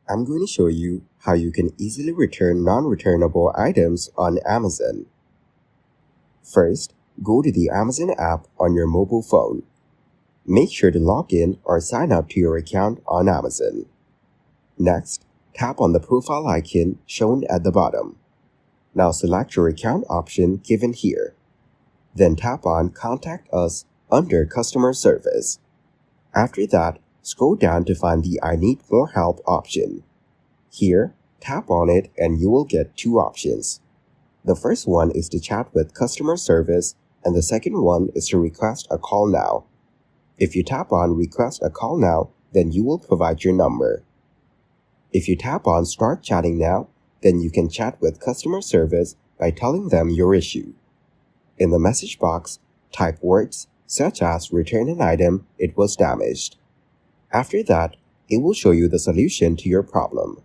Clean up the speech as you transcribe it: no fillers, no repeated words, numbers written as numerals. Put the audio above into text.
I'm going to show you how you can easily return non-returnable items on Amazon. First, go to the Amazon app on your mobile phone. Make sure to log in or sign up to your account on Amazon. Next, tap on the profile icon shown at the bottom. Now select your account option given here. Then tap on Contact Us under Customer Service. After that, scroll down to find the I Need More Help option. Here, tap on it and you will get two options. The first one is to chat with customer service and the second one is to request a call now. If you tap on Request a Call Now, then you will provide your number. If you tap on Start Chatting Now, then you can chat with customer service by telling them your issue. In the message box, type words such as return an item, it was damaged. After that, it will show you the solution to your problem.